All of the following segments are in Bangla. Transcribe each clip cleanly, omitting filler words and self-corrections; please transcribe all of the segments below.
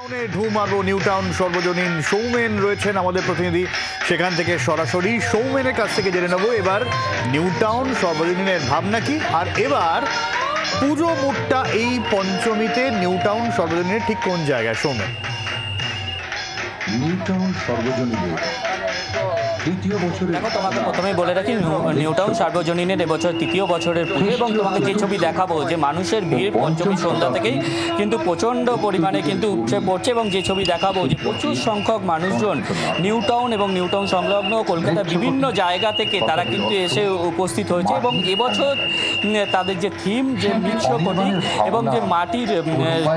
টাউনে ঢু মারবো। নিউ টাউন সর্বজনীন সৌমেন রয়েছেন আমাদের প্রতিনিধি, সেখান থেকে সরাসরি সৌমেনের কাছ থেকে জেনে নেবো এবার নিউ টাউন সর্বজনীনের ভাবনা কি, আর এবার পুরো মুডটা এই পঞ্চমীতে নিউ টাউন সর্বজনীনের ঠিক কোন জায়গায় সৌমেন? নিউ টাউন সর্বজনীনের তৃতীয় বছরে দেখো, তোমাকে প্রথমেই বলে রাখি, নিউ টাউন সার্বজনীনের এবছর তৃতীয় বছরের পুজো, এবং তোমাকে যে ছবি দেখাবো যে মানুষের ভিড় পঞ্চমী সন্ধ্যা থেকেই কিন্তু প্রচণ্ড পরিমাণে কিন্তু উপচে পড়ছে, এবং যে ছবি দেখাবো যে প্রচুর সংখ্যক মানুষজন নিউ টাউন এবং নিউ টাউন সংলগ্ন কলকাতার বিভিন্ন জায়গা থেকে তারা কিন্তু এসে উপস্থিত হয়েছে। এবং এবছর তাদের যে থিম, যে মিশ্র প্রতীক এবং যে মাটির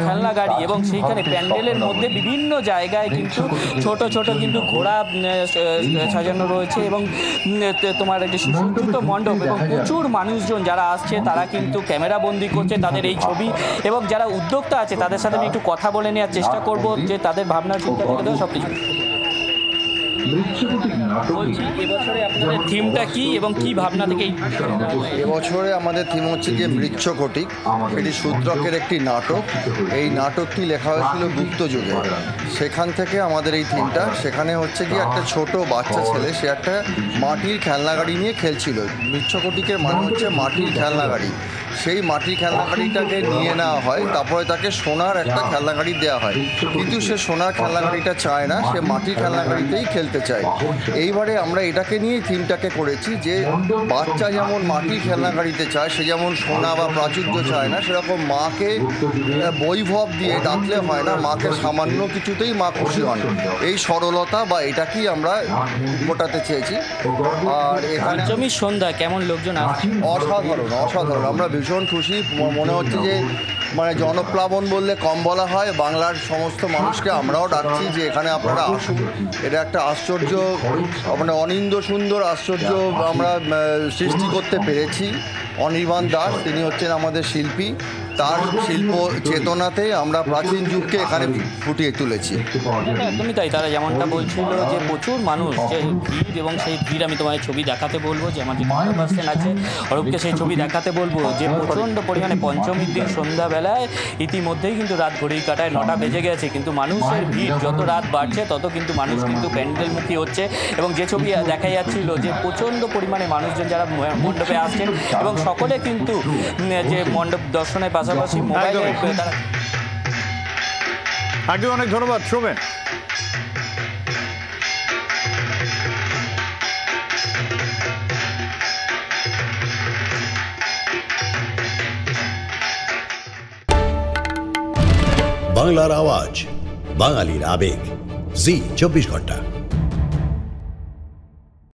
খেলনা গাড়ি, এবং সেইখানে প্যান্ডেলের মধ্যে বিভিন্ন জায়গায় কিন্তু ছোট ছোট কিন্তু ঘোড়া সাজানো রয়েছে, এবং তোমার একটি সুসজ্জিত মণ্ডপ, এবং প্রচুর মানুষজন যারা আসছে তারা কিন্তু ক্যামেরা বন্দি করছে তাদের এই ছবি। এবং যারা উদ্যোক্তা আছে তাদের সাথে আমি একটু কথা বলে নেওয়ার চেষ্টা করব যে তাদের ভাবনা চিন্তা থেকে সব কিছু। এবছরে আপনাদের থিমটা কি এবং কি ভাবনা থেকে? এবছরে আমাদের থিম হচ্ছে যে মৃচ্ছকটিক। এটি শূদ্রকের একটি নাটক। এই নাটকটি লেখা হয়েছিল গুপ্ত যুগে, সেখান থেকে আমাদের এই থিমটা। সেখানে হচ্ছে কি একটা ছোট বাচ্চা ছেলে, সে একটা মাটির খেলনা গাড়ি নিয়ে খেলছিল। মৃচ্ছকটিকের মানে হচ্ছে মাটির খেলনা গাড়ি। সেই মাটির খেলনা গাড়িটাকে নিয়ে নেওয়া হয়, তারপরে তাকে সোনার একটা খেলনা গাড়ি দেওয়া হয়, কিন্তু সে সোনার খেলনা গাড়িটা চায় না, সে মাটির খেলনা গাড়িতেই খেলতে চায়। এইবারে আমরা এটাকে নিয়েই থিমটাকে করেছি যে বাচ্চা যেমন মাটির খেলনা গাড়িতে চায়, সে যেমন সোনা বা প্রাচুর্য চায় না, সেরকম মাকে বৈভব দিয়ে ডাকলে হয় না, মাকে সামান্য কিছুতেই মা খুশি হন। এই সরলতা বা এটাকেই আমরা ফোটাতে চেয়েছি। আর এখানে পঞ্চমীর সন্ধ্যা কেমন লোকজন আসছে? অসাধারণ অসাধারণ, আমরা ভীষণ খুশি। মনে হচ্ছে যে মানে জনপ্লাবন বললে কম বলা হয়। বাংলার সমস্ত মানুষকে আমরাও ডাকছি যে এখানে আপনারা আসুন। এটা একটা আশ্চর্য, মানে অনিন্দ সুন্দর আশ্চর্য আমরা সৃষ্টি করতে পেরেছি। অনির্বাণ দাস, তিনি হচ্ছেন আমাদের শিল্পী। তার শিল্প চেতনাতে আমরা প্রাচীন যুগকে এখানে ফুটিয়ে তুলেছি। একদমই তাই, তারা যেমনটা বলছিল যে প্রচুর মানুষ, যে ভিড়, এবং সেই ভিড় আমি তোমার ছবি দেখাতে বলবো, যে আমার যে পার্সন আছে অরূপকে সেই ছবি দেখাতে বলবো, যে প্রচণ্ড পরিমাণে পঞ্চমীর দিন সন্ধ্যাবেলায় ইতিমধ্যেই কিন্তু রাত ঘড়ির কাটায় 9টা বেজে গেছে, কিন্তু মানুষের ভিড় যত রাত বাড়ছে তত কিন্তু মানুষ কিন্তু প্যান্ডেলমুখী হচ্ছে। এবং যে ছবি দেখা যাচ্ছিল যে প্রচণ্ড পরিমাণে মানুষজন যারা মণ্ডপে আসছেন, এবং সকলে কিন্তু যে মণ্ডপ দর্শনের পাশাপাশি মোবাইলে তারা। আগে অনেক ধন্যবাদ সৌমেন। বাংলার আওয়াজ, বাঙালির আবেগ, জি 24 ঘন্টা।